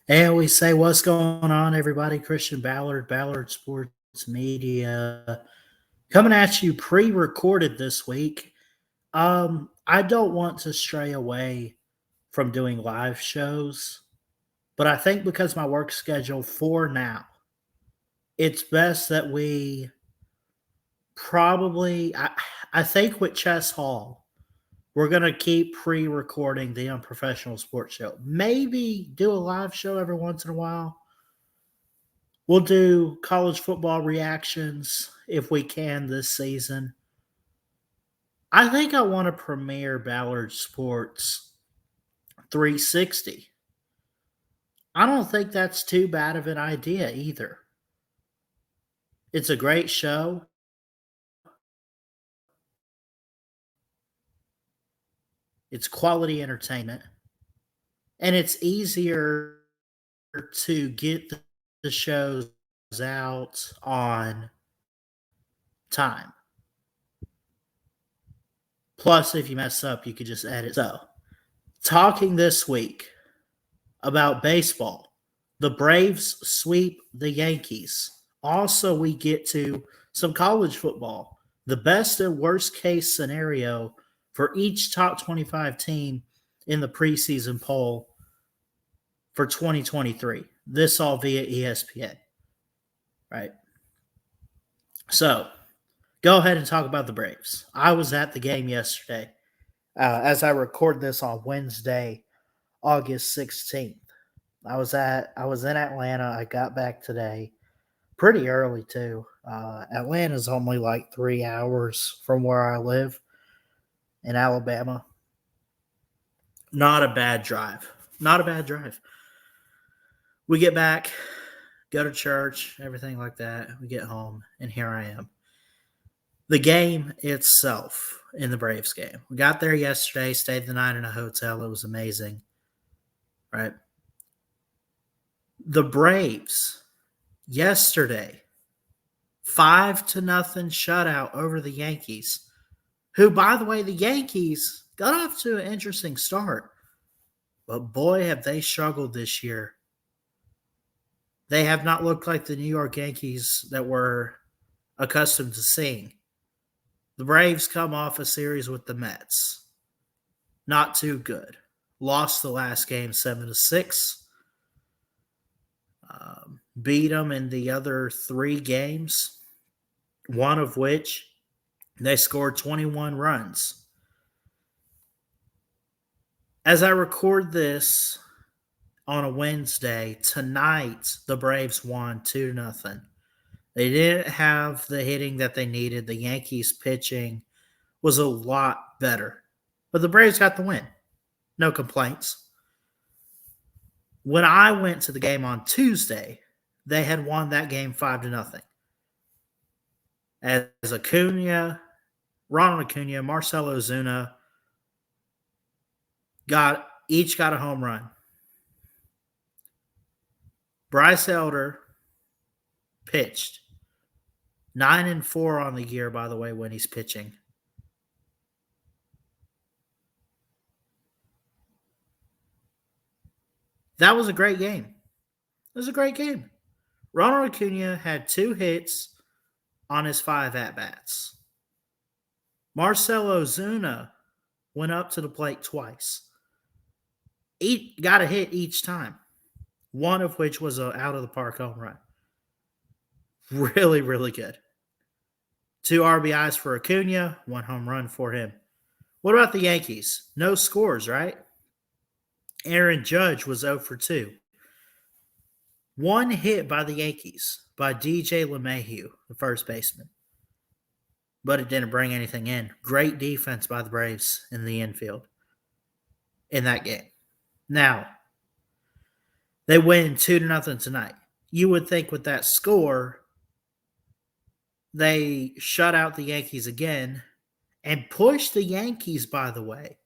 And we say, what's going on, everybody? Christian Ballard, Ballard Sports Media, coming at you pre-recorded this week. I don't want to stray away from doing live shows, but I think because my work schedule for now, it's best that we probably, I think with Chess Hall, we're going to keep pre-recording the Unprofessional Sports Show. Maybe do a live show every once in a while. We'll do college football reactions if we can this season. I think I want to premiere Ballard Sports 360. I don't think that's too bad of an idea either. It's a great show. It's quality entertainment. And it's easier to get the shows out on time. Plus, if you mess up, you could just edit. So, talking this week about baseball, the Braves sweep the Yankees. Also, we get to some college football, the best and worst case scenario for each top 25 team in the preseason poll for 2023. This all via ESPN, right? So, go ahead and talk about the Braves. I was at the game yesterday. As I record this on Wednesday, August 16th. I was in Atlanta. I got back today pretty early too. Atlanta's only like 3 hours from where I live in Alabama. Not a bad drive. Not a bad drive. We get back, go to church, everything like that. We get home, and here I am. The game itself in the Braves game. We got there yesterday, stayed the night in a hotel. It was amazing, right? The Braves yesterday, 5-0 shutout over the Yankees, who, by the way, the Yankees got off to an interesting start, but boy, have they struggled this year. They have not looked like the New York Yankees that we're accustomed to seeing. The Braves come off a series with the Mets. Not too good. Lost the last game 7-6. Beat them in the other 3 games, one of which they scored 21 runs. As I record this on a Wednesday, tonight the Braves won 2-0. They didn't have the hitting that they needed. The Yankees pitching was a lot better. But the Braves got the win. No complaints. When I went to the game on Tuesday, they had won that game 5-0. As Ronald Acuna, Marcell Ozuna each got a home run. Bryce Elder pitched. 9-4 on the year, by the way, when he's pitching. That was a great game. It was a great game. Ronald Acuna had 2 hits on his 5 at-bats. Marcell Ozuna went up to the plate twice. He got a hit each time, one of which was an out-of-the-park home run. Really, really good. 2 RBIs for Acuna, 1 home run for him. What about the Yankees? No scores, right? Aaron Judge was 0 for 2. 1 hit by the Yankees by DJ LeMahieu, the first baseman. But it didn't bring anything in. Great defense by the Braves in the infield in that game. Now, they win 2-0 tonight. You would think with that score, they shut out the Yankees again and push the Yankees, by the way,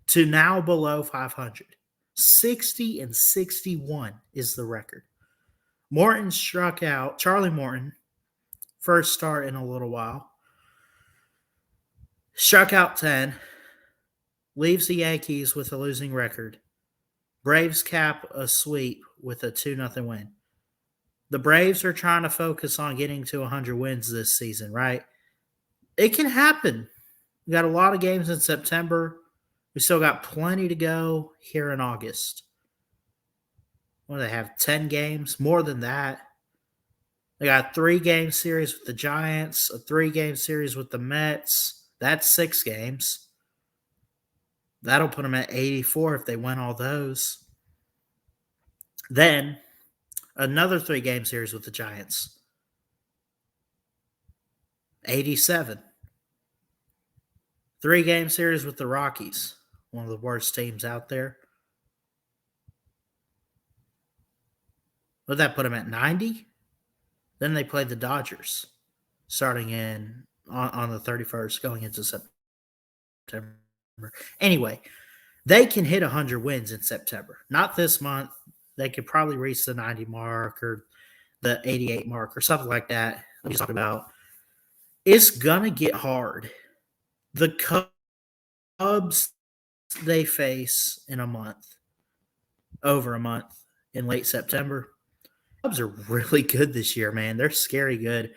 to now below 500. 60-61 is the record. Morton struck out, Charlie Morton, first start in a little while, struck out 10, leaves the Yankees with a losing record. Braves cap a sweep with a 2-0 win. The Braves are trying to focus on getting to 100 wins this season, right? It can happen. We got a lot of games in September. We still got plenty to go here in August. What do they have? 10 games? More than that. They got a 3-game series with the Giants, a 3-game series with the Mets. That's 6 games. That'll put them at 84 if they win all those. Then, another 3-game series with the Giants. 87. 3-game series with the Rockies. One of the worst teams out there. Would that put them at 90? Then they play the Dodgers starting on the 31st going into September. Anyway, they can hit 100 wins in September. Not this month. They could probably reach the 90 mark or the 88 mark or something like that. Let me talk about. It's going to get hard. The Cubs they face in a month, over a month, in late September. Cubs are really good this year, man. They're scary good.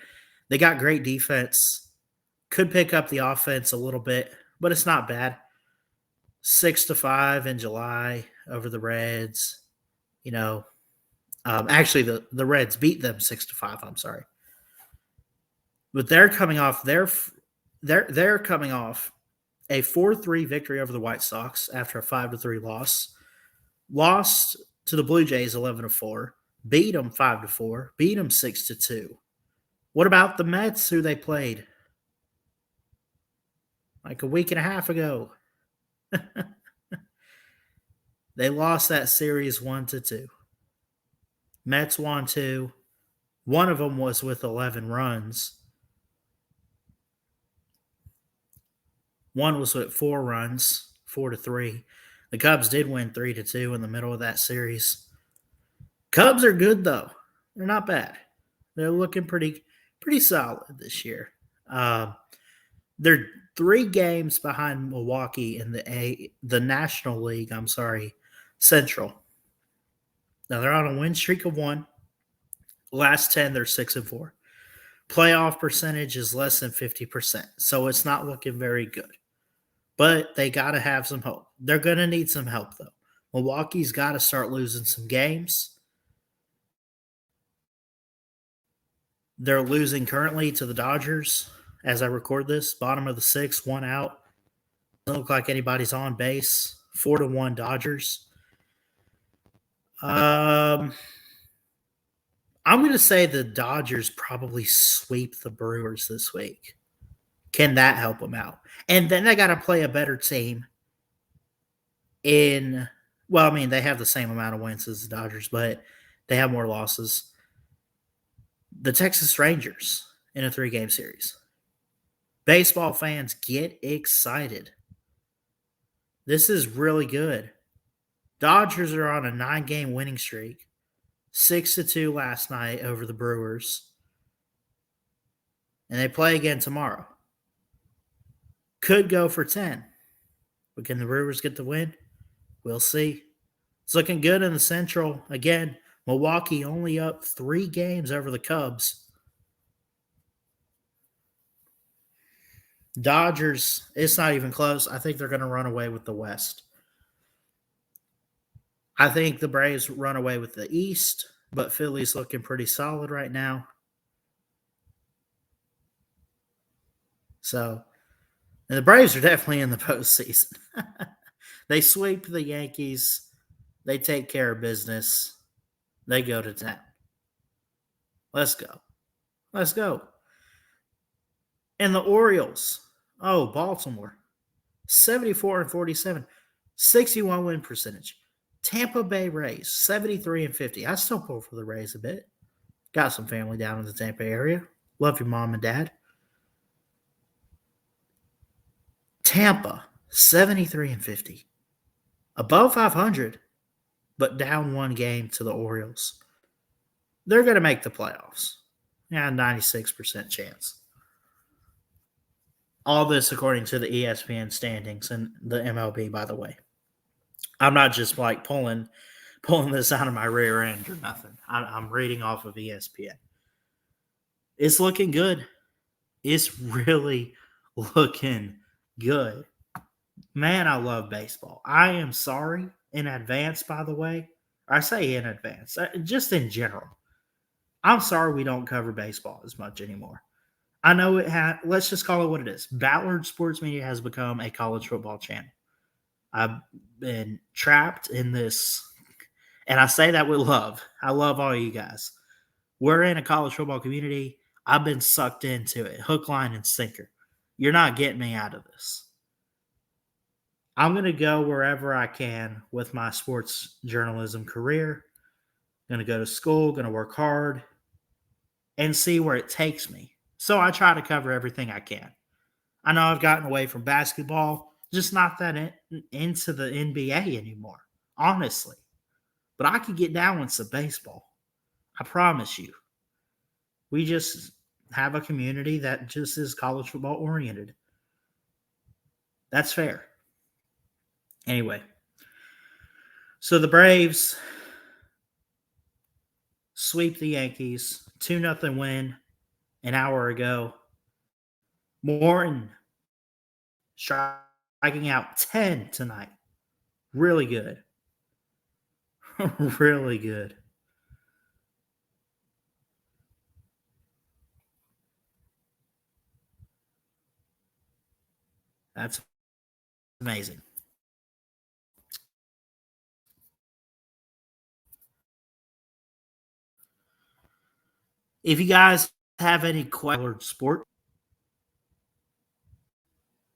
They got great defense. Could pick up the offense a little bit, but it's not bad. 6-5 in July over the Reds. Actually, the Reds beat them 6-5. I'm sorry, but they're coming off they're coming off a 4-3 victory over the White Sox after a 5-3 loss. Lost to the Blue Jays 11-4. Beat them 5-4. Beat them 6-2. What about the Mets, who they played like a week and a half ago? They lost that series 1-2. Mets won 2. One of them was with 11 runs. One was with 4 runs, 4-3. The Cubs did win 3-2 in the middle of that series. Cubs are good, though. They're not bad. They're looking pretty solid this year. They're 3 games behind Milwaukee in the National League. Central. Now they're on a win streak of 1. Last 10, they're 6-4. Playoff percentage is less than 50%, so it's not looking very good. But they got to have some hope. They're going to need some help, though. Milwaukee's got to start losing some games. They're losing currently to the Dodgers as I record this. Bottom of the 6th, 1 out. Doesn't look like anybody's on base. 4-1 Dodgers. I'm going to say the Dodgers probably sweep the Brewers this week. Can that help them out? And then they got to play a better team they have the same amount of wins as the Dodgers, but they have more losses. The Texas Rangers in a 3-game series. Baseball fans, get excited. This is really good. Dodgers are on a 9-game winning streak. 6-2 last night over the Brewers. and they play again tomorrow. Could go for 10. But can the Brewers get the win? We'll see. It's looking good in the Central. Again, Milwaukee only up 3 games over the Cubs. Dodgers, it's not even close. I think they're going to run away with the West. I think the Braves run away with the East, but Philly's looking pretty solid right now. So, and the Braves are definitely in the postseason. They sweep the Yankees. They take care of business. They go to town. Let's go. Let's go. And the Orioles. Oh, Baltimore. 74-47. 61 win percentage. Tampa Bay Rays. 73-50. I still pull for the Rays a bit. Got some family down in the Tampa area. Love your mom and dad. Tampa. 73-50. Above 500, but down 1 game to the Orioles. They're going to make the playoffs. Yeah, 96% chance. All this according to the ESPN standings and the MLB, by the way. I'm not just like pulling this out of my rear end or nothing. I'm reading off of ESPN. It's looking good. It's really looking good. Man, I love baseball. I am sorry in advance, by the way. I say in advance, just in general. I'm sorry we don't cover baseball as much anymore. I know let's just call it what it is. Ballard Sports Media has become a college football channel. I've been trapped in this, and I say that with love. I love all you guys. We're in a college football community. I've been sucked into it, hook, line, and sinker. You're not getting me out of this. I'm going to go wherever I can with my sports journalism career. Going to go to school, going to work hard, and see where it takes me. So I try to cover everything I can. I know I've gotten away from basketball, just not that into the NBA anymore, honestly. But I could get down with some baseball. I promise you. We just have a community that just is college football oriented. That's fair. Anyway, so the Braves sweep the Yankees, 2-0 win an hour ago. Morton striking out 10 tonight. Really good. Really good. That's amazing. If you guys have any questions, sport,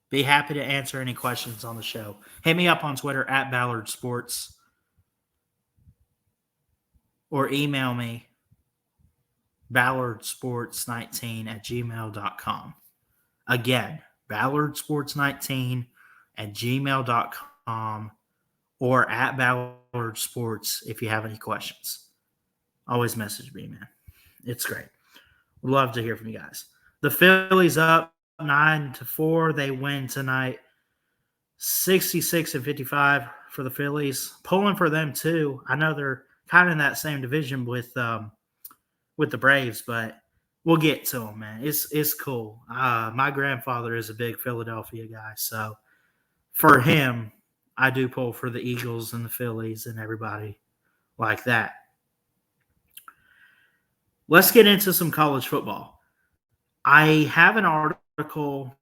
be happy to answer any questions on the show. Hit me up on Twitter at Ballard Sports or email me ballardsports19@gmail.com. Again, ballardsports19@gmail.com or at Ballard Sports if you have any questions. Always message me, man. It's great. Would love to hear from you guys. The Phillies up 9-4. They win tonight. 66-55 for the Phillies. Pulling for them too. I know they're kind of in that same division with the Braves, but we'll get to them, man. It's cool. My grandfather is a big Philadelphia guy, so for him, I do pull for the Eagles and the Phillies and everybody like that. Let's get into some college football. I have an article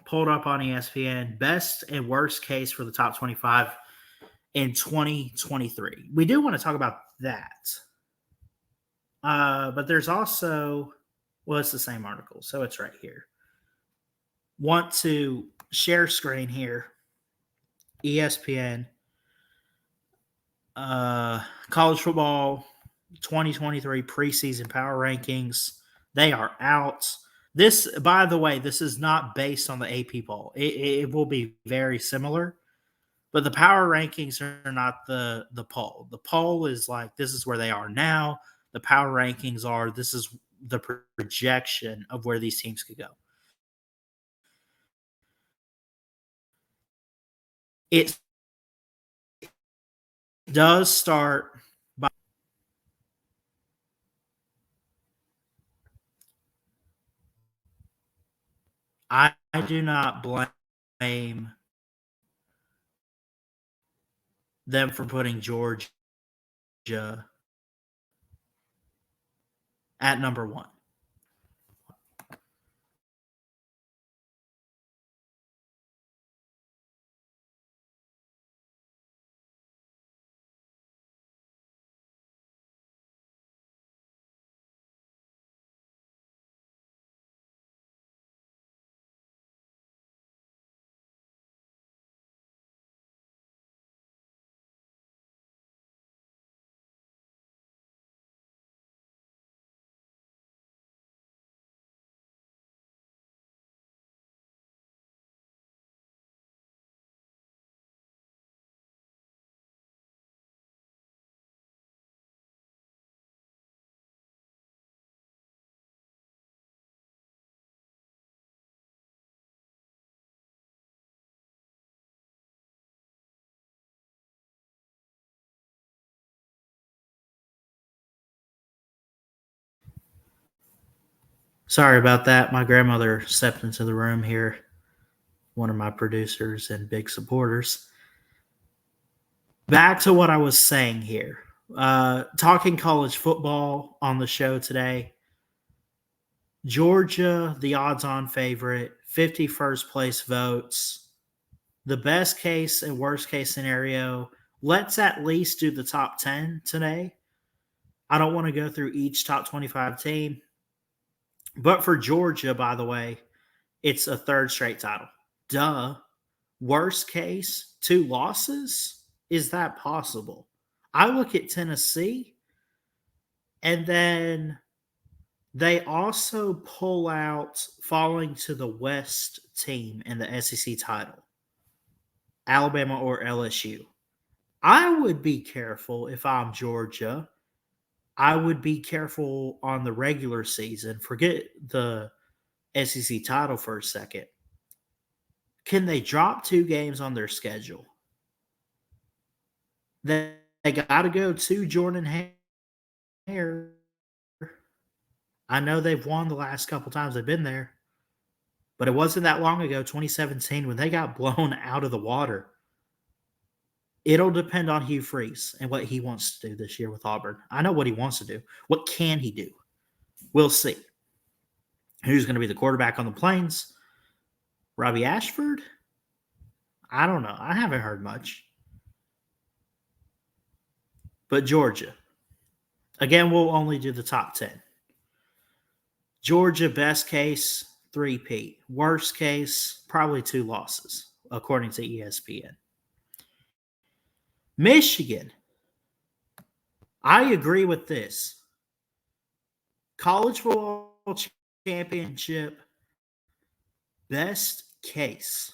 pulled up on ESPN, best and worst case for the top 25 in 2023. We do want to talk about that. But there's also, well, it's the same article, so it's right here. Want to share screen here. ESPN, college football 2023 preseason power rankings. They are out. This, by the way, this is not based on the AP poll. It will be very similar, but the power rankings are not the poll. The poll is like, this is where they are now. The power rankings are, this is the projection of where these teams could go. It does start by I do not blame them for putting Georgia at number one. Sorry about that. My grandmother stepped into the room here, one of my producers and big supporters. Back to what I was saying here. Talking college football on the show today. Georgia, the odds-on favorite, 51st place votes. The best case and worst case scenario, let's at least do the top 10 today. I don't want to go through each top 25 team. But for Georgia, by the way, it's a third straight title. Duh. Worst case, 2 losses? Is that possible? I look at Tennessee, and then they also pull out falling to the West team in the SEC title, Alabama or LSU. I would be careful if I'm Georgia. I would be careful on the regular season. Forget the SEC title for a second. Can they drop 2 games on their schedule? They got to go to Jordan Hare. I know they've won the last couple times they've been there, but it wasn't that long ago, 2017, when they got blown out of the water. It'll depend on Hugh Freeze and what he wants to do this year with Auburn. I know what he wants to do. What can he do? We'll see. Who's going to be the quarterback on the Plains? Robbie Ashford? I don't know. I haven't heard much. But Georgia. Again, we'll only do the top 10. Georgia, best case, 3-peat. Worst case, probably 2 losses, according to ESPN. Michigan. I agree with this. College football championship, best case.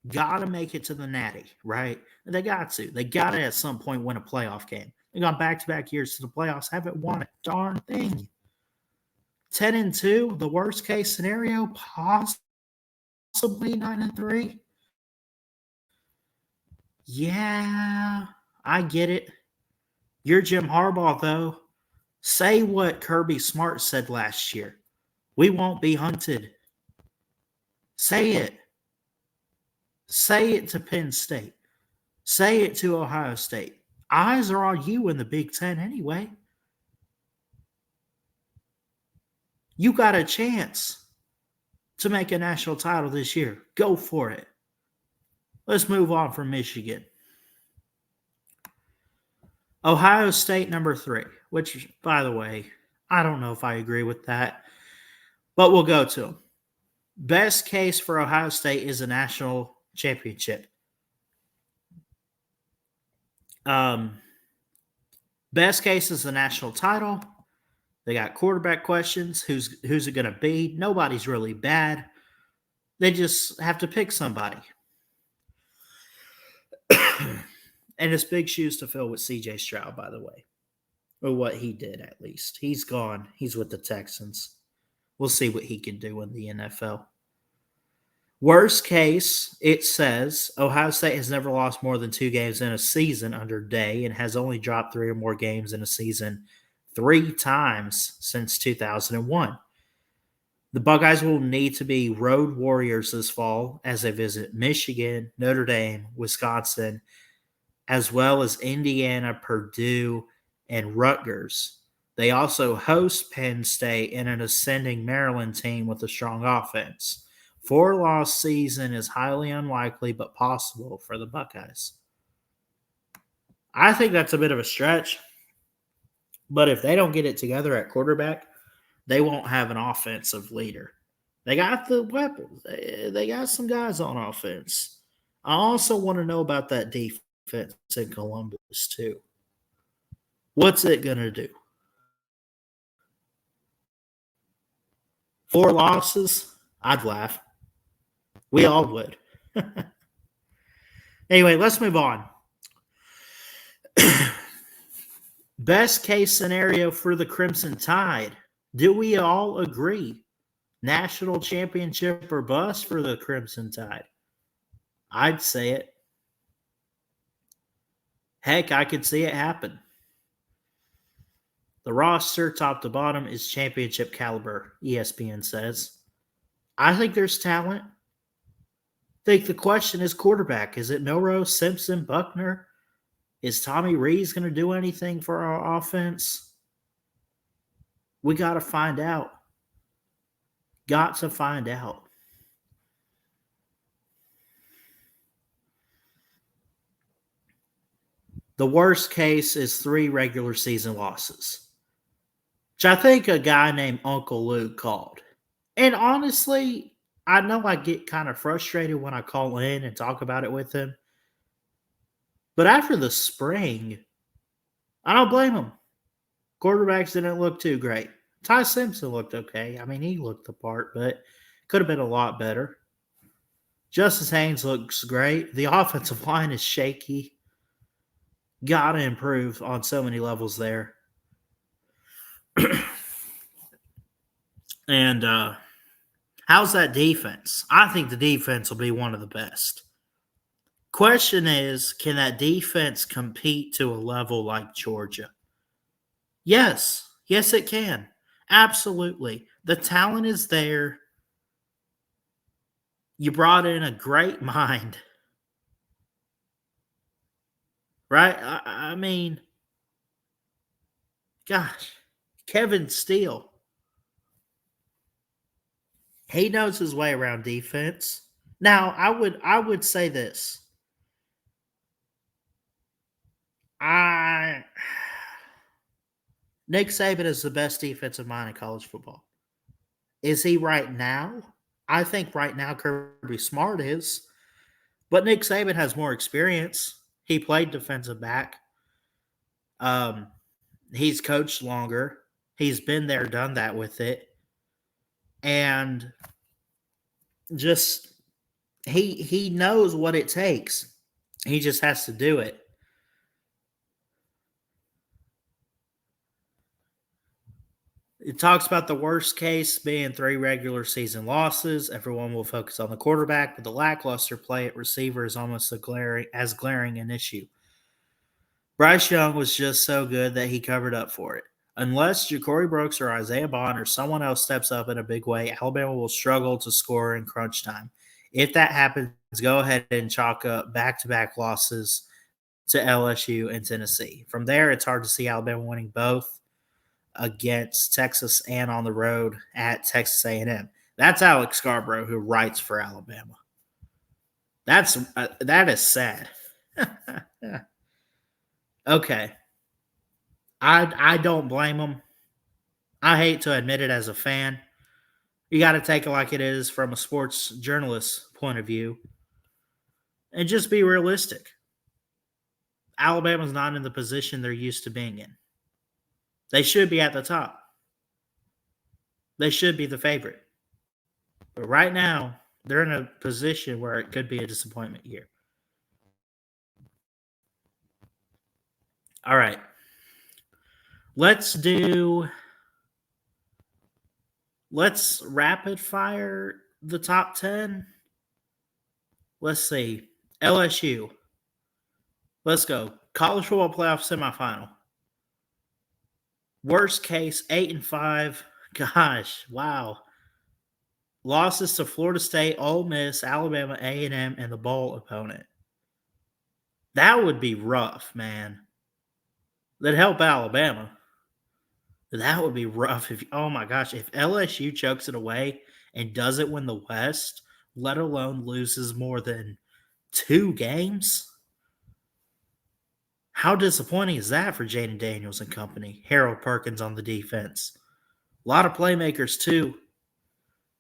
Got to make it to the Natty, right? They got to. They got to at some point win a playoff game. They gone back-to-back years to the playoffs, haven't won a darn thing. 10-2, the worst case scenario, possibly 9-3. Yeah, I get it. You're Jim Harbaugh, though. Say what Kirby Smart said last year. We won't be hunted. Say it. Say it to Penn State. Say it to Ohio State. Eyes are on you in the Big Ten anyway. You got a chance to make a national title this year. Go for it. Let's move on from Michigan. Ohio State, number 3, which, by the way, I don't know if I agree with that, but we'll go to them. Best case for Ohio State is a national championship. Best case is the national title. They got quarterback questions. Who's it going to be? Nobody's really bad. They just have to pick somebody. And it's big shoes to fill with C.J. Stroud, by the way. or what he did at least. He's gone. He's with the Texans. We'll see what he can do in the NFL. Worst case, it says Ohio State has never lost more than 2 games in a season under Day and has only dropped 3 or more games in a season 3 times since 2001. The Buckeyes will need to be road warriors this fall as they visit Michigan, Notre Dame, Wisconsin, as well as Indiana, Purdue, and Rutgers. They also host Penn State and an ascending Maryland team with a strong offense. 4-loss season is highly unlikely but possible for the Buckeyes. I think that's a bit of a stretch, but if they don't get it together at quarterback, they won't have an offensive leader. They got the weapons. They got some guys on offense. I also want to know about that defense in Columbus, too. What's it going to do? 4 losses? I'd laugh. We all would. Anyway, let's move on. Best case scenario for the Crimson Tide. Do we all agree? National championship or bust for the Crimson Tide? I'd say it. Heck, I could see it happen. The roster, top to bottom, is championship caliber, ESPN says. I think there's talent. I think the question is quarterback. Is it Milrose, Simpson, Buckner? Is Tommy Rees going to do anything for our offense? We got to find out. Got to find out. The worst case is 3 regular season losses, which I think a guy named Uncle Luke called. And honestly, I know I get kind of frustrated when I call in and talk about it with him. But after the spring, I don't blame him. Quarterbacks didn't look too great. Ty Simpson looked okay. I mean, he looked the part, but could have been a lot better. Justice Haynes looks great. The offensive line is shaky. Got to improve on so many levels there. And how's that defense? I think the defense will be one of the best. Question is, can that defense compete to a level like Georgia? Yes. Yes, it can. Absolutely. The talent is there. You brought in a great mind. Right? I mean, gosh, Kevin Steele. He knows his way around defense. Now, I would say this. Nick Saban is the best defensive mind in college football. Is he right now? I think right now Kirby Smart is. But Nick Saban has more experience. He played defensive back. He's coached longer. He's been there, done that with it. And just he knows what it takes. He just has to do it. It talks about the worst case being 3 regular season losses. Everyone will focus on the quarterback, but the lackluster play at receiver is almost as glaring an issue. Bryce Young was just so good that he covered up for it. Unless Ja'Cory Brooks or Isaiah Bond or someone else steps up in a big way, Alabama will struggle to score in crunch time. If that happens, go ahead and chalk up back-to-back losses to LSU and Tennessee. From there, it's hard to see Alabama winning both against Texas and on the road at Texas A&M. That's Alex Scarborough, who writes for Alabama. That is sad. Okay. I don't blame him. I hate to admit it as a fan. You got to take it like it is from a sports journalist's point of view and just be realistic. Alabama's not in the position they're used to being in. They should be at the top. They should be the favorite. But right now, they're in a position where it could be a disappointment year. All right. Let's rapid fire the top 10. Let's see. LSU. Let's go. College football playoff semifinal. Worst case, 8-5. Gosh, wow. Losses to Florida State, Ole Miss, Alabama, A&M, and the bowl opponent. That would be rough, man. That'd help Alabama. That would be rough if, oh my gosh, if LSU chokes it away and doesn't win the West, let alone loses more than 2 games. How disappointing is that for Jaden Daniels and company? Harold Perkins on the defense. A lot of playmakers, too.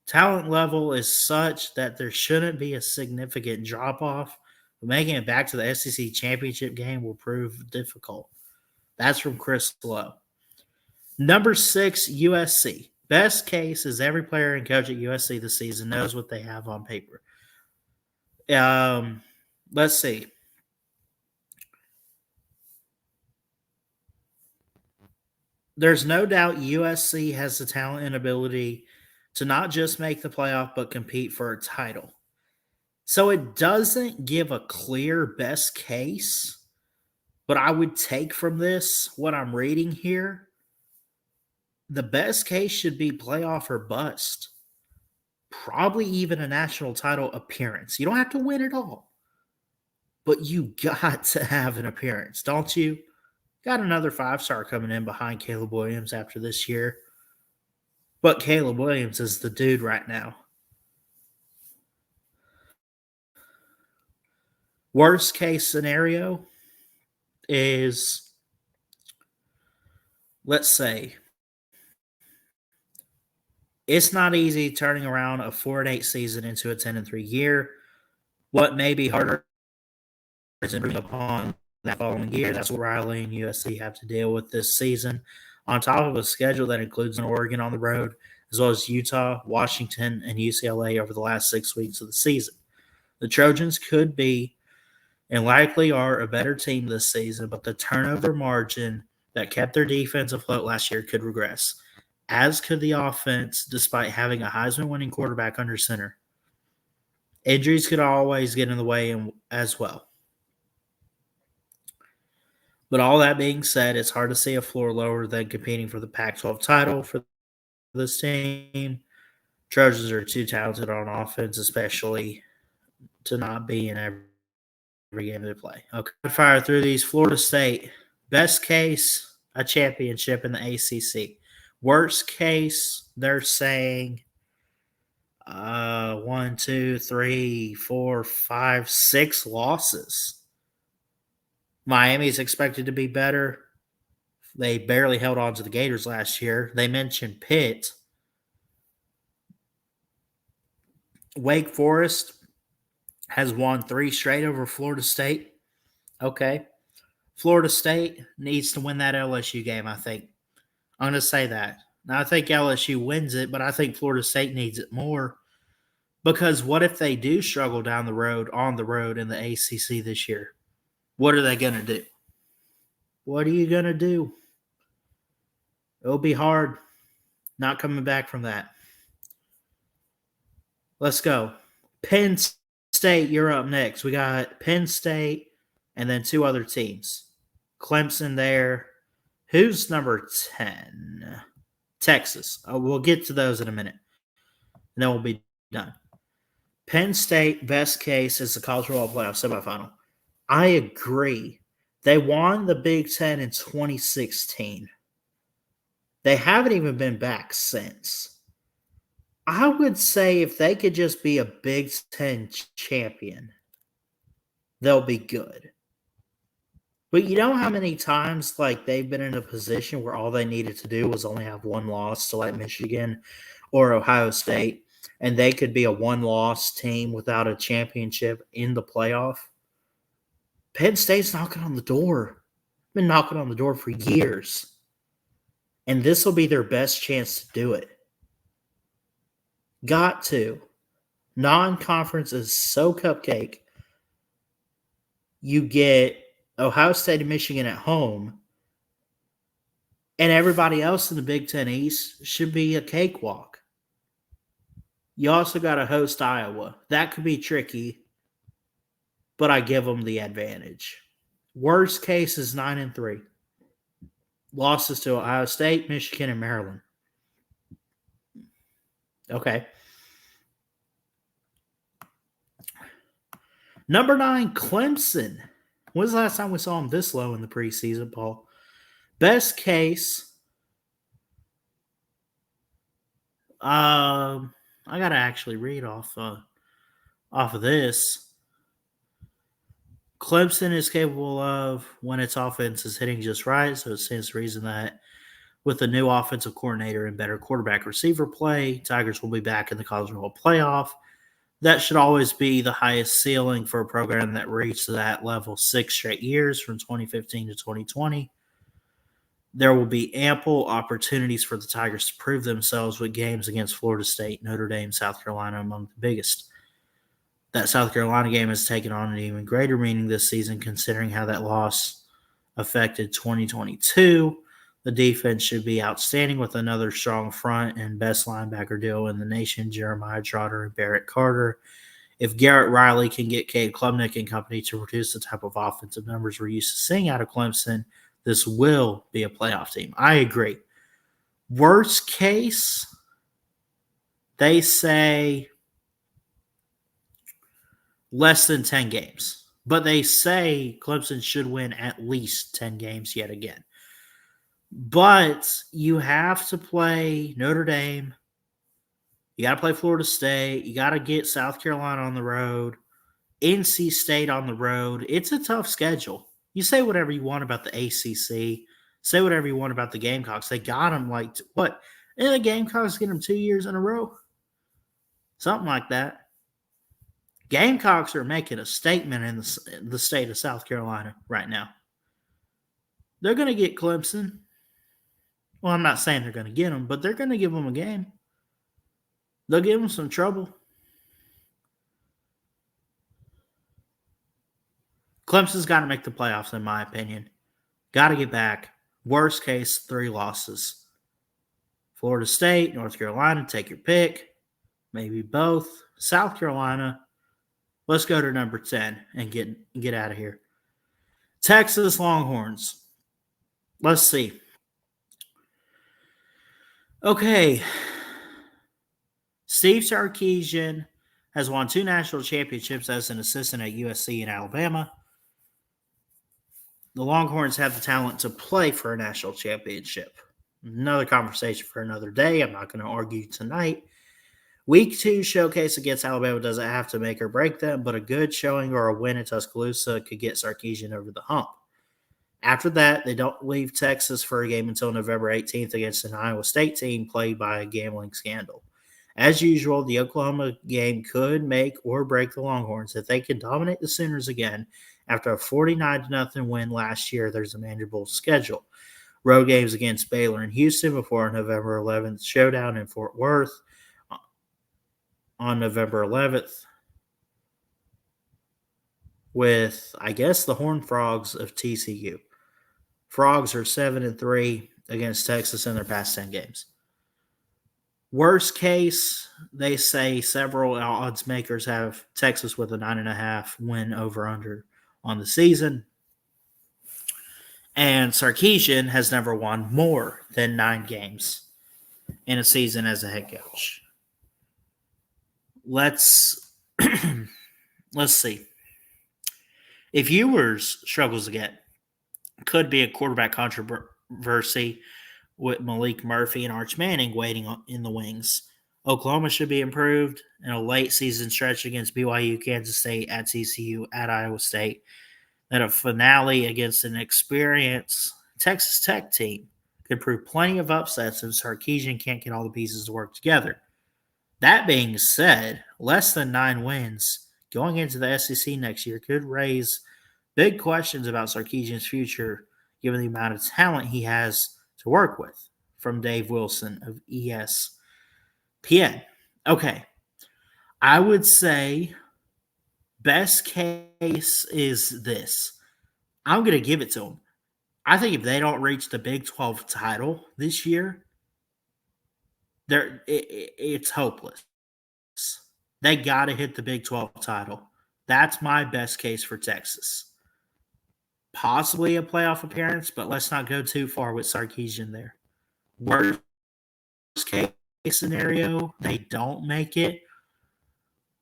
Talent level is such that there shouldn't be a significant drop-off, but making it back to the SEC championship game will prove difficult. That's from Chris Lowe. Number 6, USC. Best case is every player and coach at USC this season knows what they have on paper. Let's see. There's no doubt USC has the talent and ability to not just make the playoff, but compete for a title. So it doesn't give a clear best case, but I would take from this what I'm reading here. The best case should be playoff or bust. Probably even a national title appearance. You don't have to win it all, but you got to have an appearance, don't you? Got another 5-star coming in behind Caleb Williams after this year. But Caleb Williams is the dude right now. Worst case scenario is, let's say, it's not easy turning around a 4-8 season into a 10-3 year. What may be harder is improving upon that following year. That's what Riley and USC have to deal with this season, on top of a schedule that includes an Oregon on the road, as well as Utah, Washington, and UCLA over the last 6 weeks of the season. The Trojans could be and likely are a better team this season, but the turnover margin that kept their defense afloat last year could regress, as could the offense, despite having a Heisman-winning quarterback under center. Injuries could always get in the way as well. But all that being said, it's hard to see a floor lower than competing for the Pac-12 title for this team. Trojans are too talented on offense, especially to not be in every game they play. Okay, fire through these. Florida State, best case, a championship in the ACC. Worst case, they're saying 1, 2, 3, 4, 5, 6 losses. Miami is expected to be better. They barely held on to the Gators last year. They mentioned Pitt. Wake Forest has won 3 straight over Florida State. Okay. Florida State needs to win that LSU game, I think. I'm going to say that. Now, I think LSU wins it, but I think Florida State needs it more. Because what if they do struggle on the road in the ACC this year? What are they going to do? What are you going to do? It'll be hard not coming back from that. Let's go. Penn State, you're up next. We got Penn State and then 2 other teams. Clemson there. Who's number 10? Texas. We'll get to those in a minute. And then we'll be done. Penn State, best case, is the college football playoff semifinal. I agree. They won the Big Ten in 2016. They haven't even been back since. I would say if they could just be a Big Ten champion, they'll be good. But you know how many times they've been in a position where all they needed to do was only have 1 loss to Michigan or Ohio State, and they could be a 1-loss team without a championship in the playoff? Penn State's knocking on the door. Been knocking on the door for years. And this will be their best chance to do it. Got to. Non-conference is so cupcake. You get Ohio State and Michigan at home. And everybody else in the Big Ten East should be a cakewalk. You also got to host Iowa. That could be tricky, but I give them the advantage. Worst case is 9-3. Losses to Ohio State, Michigan, and Maryland. Okay. Number 9, Clemson. When's the last time we saw them this low in the preseason, Paul? Best case, I gotta actually read off of this. Clemson is capable of when its offense is hitting just right, so it stands to reason that with the new offensive coordinator and better quarterback receiver play, Tigers will be back in the college football playoff. That should always be the highest ceiling for a program that reached that level 6 straight years from 2015 to 2020. There will be ample opportunities for the Tigers to prove themselves with games against Florida State, Notre Dame, South Carolina among the biggest. That South Carolina game has taken on an even greater meaning this season considering how that loss affected 2022. The defense should be outstanding with another strong front and best linebacker duo in the nation, Jeremiah Trotter and Barrett Carter. If Garrett Riley can get Cade Klubnik and company to produce the type of offensive numbers we're used to seeing out of Clemson, this will be a playoff team. I agree. Worst case, they say less than 10 games. But they say Clemson should win at least 10 games yet again. But you have to play Notre Dame. You got to play Florida State. You got to get South Carolina on the road. NC State on the road. It's a tough schedule. You say whatever you want about the ACC. Say whatever you want about the Gamecocks. They got them like, what? And the Gamecocks get them 2 years in a row? Something like that. Gamecocks are making a statement in the state of South Carolina right now. They're going to get Clemson. Well, I'm not saying they're going to get them, but they're going to give them a game. They'll give them some trouble. Clemson's got to make the playoffs, in my opinion. Got to get back. Worst case, 3 losses. Florida State, North Carolina, take your pick. Maybe both. South Carolina, let's go to number 10 and get out of here. Texas Longhorns. Let's see. Okay. Steve Sarkisian has won 2 national championships as an assistant at USC and Alabama. The Longhorns have the talent to play for a national championship. Another conversation for another day. I'm not going to argue tonight. Week 2 showcase against Alabama doesn't have to make or break them, but a good showing or a win in Tuscaloosa could get Sarkisian over the hump. After that, they don't leave Texas for a game until November 18th against an Iowa State team plagued by a gambling scandal. As usual, the Oklahoma game could make or break the Longhorns. If they can dominate the Sooners again after a 49-0 win last year, there's a manageable schedule. Road games against Baylor and Houston before November 11th showdown in Fort Worth on November 11th with, I guess, the Horned Frogs of TCU. Frogs are 7-3 against Texas in their past 10 games. Worst case, they say several odds makers have Texas with a 9.5 win over-under on the season. And Sarkisian has never won more than 9 games in a season as a head coach. Let's see. If Ewers struggles again, could be a quarterback controversy with Malik Murphy and Arch Manning waiting in the wings. Oklahoma should be improved in a late season stretch against BYU, Kansas State, at TCU, at Iowa State. Then a finale against an experienced Texas Tech team could prove plenty of upsets if Sarkisian can't get all the pieces to work together. That being said, less than 9 wins going into the SEC next year could raise big questions about Sarkisian's future given the amount of talent he has to work with, from Dave Wilson of ESPN. Okay, I would say best case is this. I'm going to give it to him. I think if they don't reach the Big 12 title this year, it's hopeless. They got to hit the Big 12 title. That's my best case for Texas. Possibly a playoff appearance, but let's not go too far with Sarkisian there. Worst case scenario, they don't make it.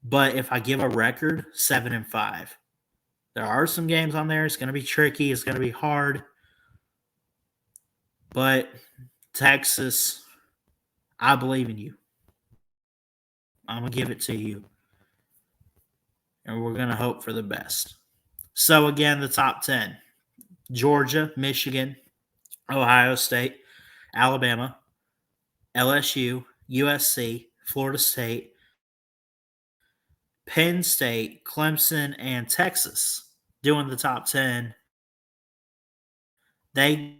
But if I give a record, 7-5. There are some games on there. It's going to be tricky. It's going to be hard. But Texas, I believe in you. I'm going to give it to you. And we're going to hope for the best. So, again, the top 10. Georgia, Michigan, Ohio State, Alabama, LSU, USC, Florida State, Penn State, Clemson, and Texas doing the top 10. They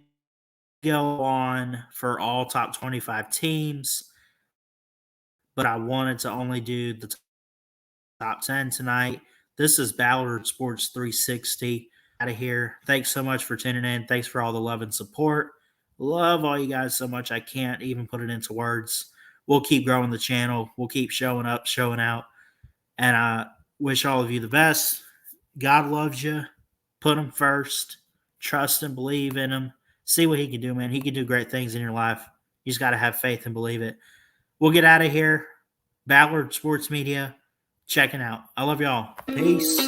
go on for all top 25 teams, but I wanted to only do the top 10 tonight. This is Ballard Sports 360 out of here. Thanks so much for tuning in. Thanks for all the love and support. Love all you guys so much. I can't even put it into words. We'll keep growing the channel. We'll keep showing up, showing out. And I wish all of you the best. God loves you. Put him first. Trust and believe in him. See what he can do, man. He can do great things in your life. You just got to have faith and believe it. We'll get out of here. Ballard Sports Media, checking out. I love y'all. Peace.